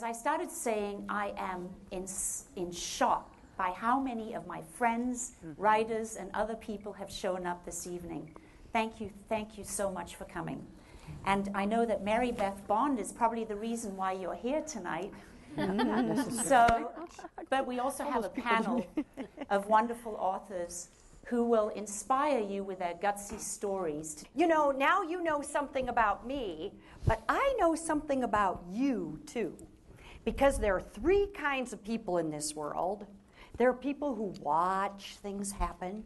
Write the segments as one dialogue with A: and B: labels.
A: I started saying, I am in shock by how many of my friends, writers, and other people have shown up this evening. Thank you so much for coming. And I know that Mary Beth Bond is probably the reason why you're here tonight. But we also have a panel of wonderful authors who will inspire you with their gutsy stories.
B: You know, now you know something about me, but I know something about you, too. Because there are three kinds of people in this world. There are people who watch things happen.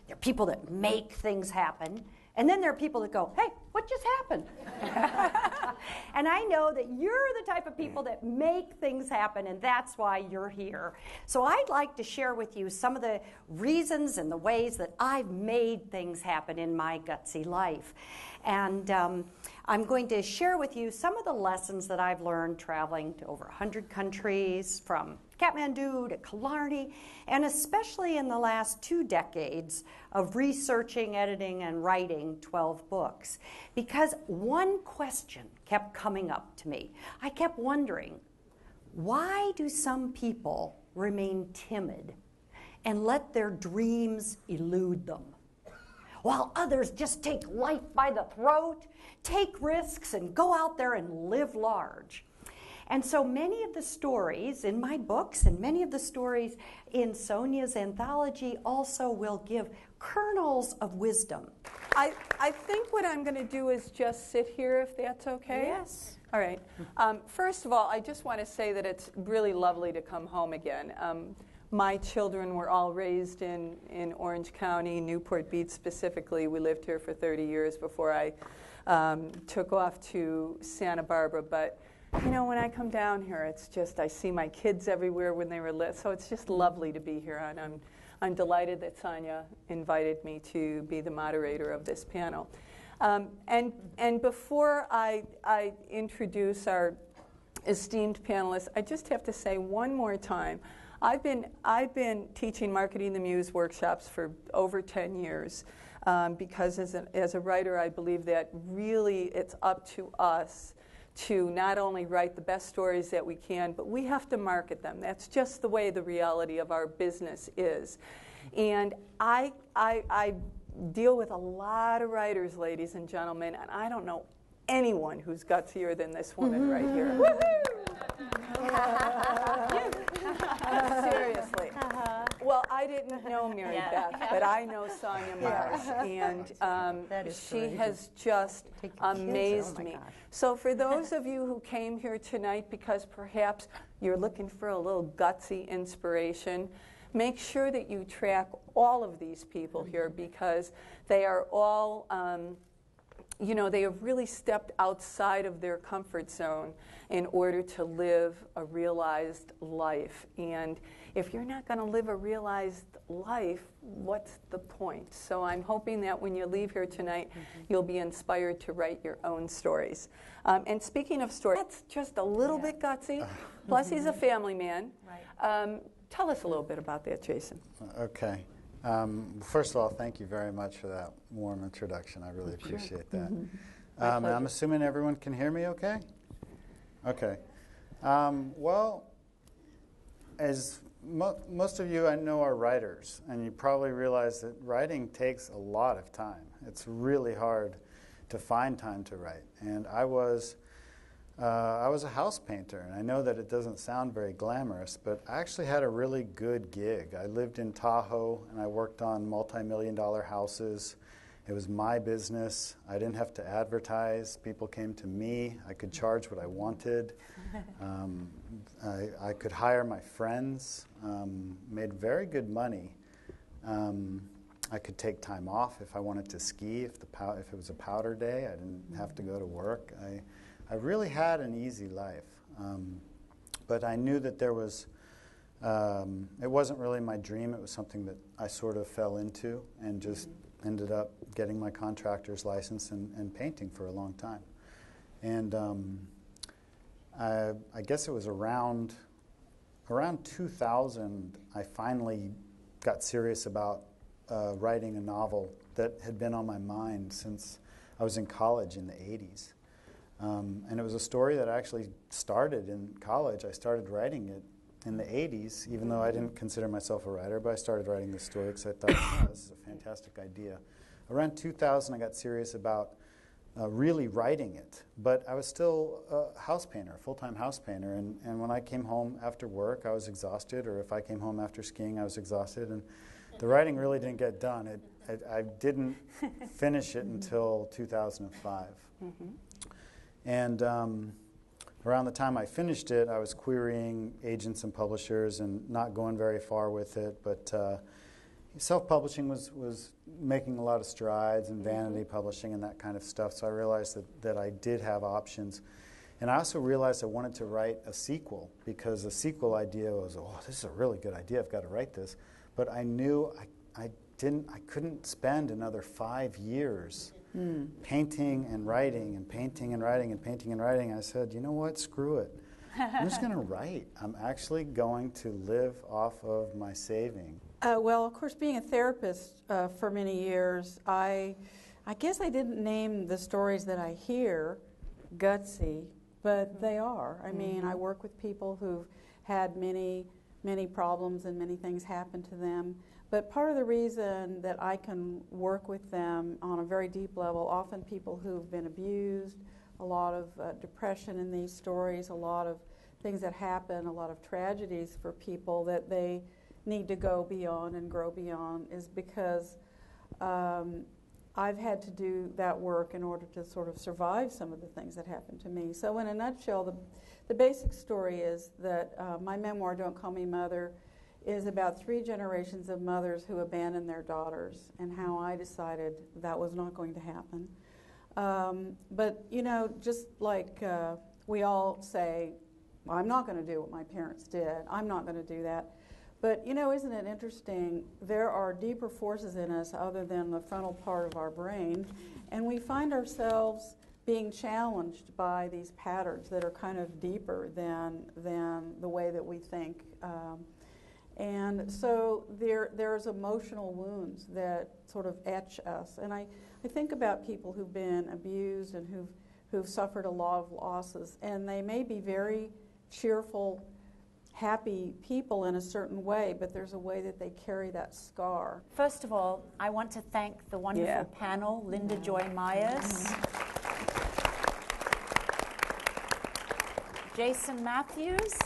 B: There are people that make things happen. And then there are people that go, hey, what just happened? And I know that you're the type of people that make things happen, and that's why you're here. So I'd like to share with you some of the reasons and the ways that I've made things happen in my gutsy life. And I'm going to share with you some of the lessons that I've learned traveling to over 100 countries, from Kathmandu to Killarney, and especially in the last 2 decades of researching, editing, and writing 12 books. Because one question kept coming up to me. I kept wondering, why do some people remain timid and let their dreams elude them, while others just take life by the throat, take risks, and go out there and live large? And so many of the stories in my books and many of the stories in Sonia's anthology also will give kernels of wisdom.
C: I think what I'm going to do is just sit here, if that's okay.
A: Yes.
C: All right. First of all, I just want to say that it's really lovely to come home again. My children were all raised in Orange County, Newport Beach specifically. We lived here for 30 years before I took off to Santa Barbara. But you know, when I come down here, it's just, I see my kids everywhere when they were little, so it's just lovely to be here, and I'm delighted that Sonia invited me to be the moderator of this panel. And before I introduce our esteemed panelists, I just have to say one more time, I've been teaching Marketing the Muse workshops for over 10 years, because as a writer, I believe that really it's up to us to not only write the best stories that we can, but we have to market them. That's just the way the reality of our business is. And I deal with a lot of writers, ladies and gentlemen, and I don't know anyone who's gutsier than this woman right here. Seriously. Well, I didn't know Mary Beth, but I know Sonia Marsh, and she has just amazed me. So for those of you who came here tonight because perhaps you're looking for a little gutsy inspiration, make sure that you track all of these people here, because they are all you know, they have really stepped outside of their comfort zone in order to live a realized life. And if you're not going to live a realized life, what's the point? So I'm hoping that when you leave here tonight, you'll be inspired to write your own stories. And speaking of stories, that's just a little bit gutsy. Plus, he's a family man. Right. Tell us a little bit about that, Jason.
D: Okay. First of all, thank you very much for that warm introduction. I really appreciate that. I'm assuming everyone can hear me okay? Okay. Well, as most of you I know are writers, and you probably realize that writing takes a lot of time. It's really hard to find time to write. And I was a house painter, and I know that it doesn't sound very glamorous, but I actually had a really good gig. I lived in Tahoe, and I worked on multi-million-dollar houses. It was my business. I didn't have to advertise. People came to me. I could charge what I wanted. I could hire my friends, made very good money. I could take time off if I wanted to ski. If it was a powder day, I didn't have to go to work. I really had an easy life, but I knew that there was, it wasn't really my dream. It was something that I sort of fell into and just ended up getting my contractor's license and painting for a long time. And I guess it was around 2000, I finally got serious about writing a novel that had been on my mind since I was in college in the 80s. And it was a story that actually started in college. I started writing it in the 80s, even though I didn't consider myself a writer, but I started writing this story because I thought, oh, this is a fantastic idea. Around 2000, I got serious about really writing it, but I was still a house painter, a full-time house painter, and when I came home after work, I was exhausted, or if I came home after skiing, I was exhausted, and the writing really didn't get done. I didn't finish it until 2005. And around the time I finished it, I was querying agents and publishers and not going very far with it, but self-publishing was making a lot of strides, and vanity publishing and that kind of stuff, so I realized that I did have options. And I also realized I wanted to write a sequel, because the sequel idea was, oh, this is a really good idea, I've got to write this. But I knew I couldn't spend another 5 years painting and writing and painting and writing and painting and writing. I said, you know what, screw it. I'm just going to write. I'm actually going to live off of my saving.
E: Well, of course, being a therapist for many years, I guess I didn't name the stories that I hear gutsy, but they are. I mean, I work with people who've had many problems and many things happen to them. But part of the reason that I can work with them on a very deep level, often people who've been abused, a lot of depression in these stories, a lot of things that happen, a lot of tragedies for people that they need to go beyond and grow beyond, is because I've had to do that work in order to sort of survive some of the things that happened to me. So in a nutshell, the basic story is that my memoir, Don't Call Me Mother, is about 3 generations of mothers who abandoned their daughters, and how I decided that was not going to happen. But, you know, just like we all say, I'm not going to do what my parents did, I'm not going to do that. But, you know, isn't it interesting, there are deeper forces in us other than the frontal part of our brain, and we find ourselves being challenged by these patterns that are kind of deeper than the way that we think. And so there's emotional wounds that sort of etch us. And I think about people who've been abused and who've suffered a lot of losses, and they may be very cheerful, happy people in a certain way, but there's a way that they carry that scar.
A: First of all, I want to thank the wonderful panel, Linda Joy Myers, Jason Matthews,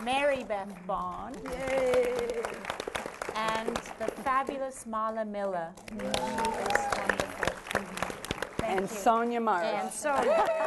A: Mary Beth Bond, and the fabulous Marla Miller, who is wonderful. Thank
C: And
A: you.
C: Sonia Marsh.
A: And Sonia.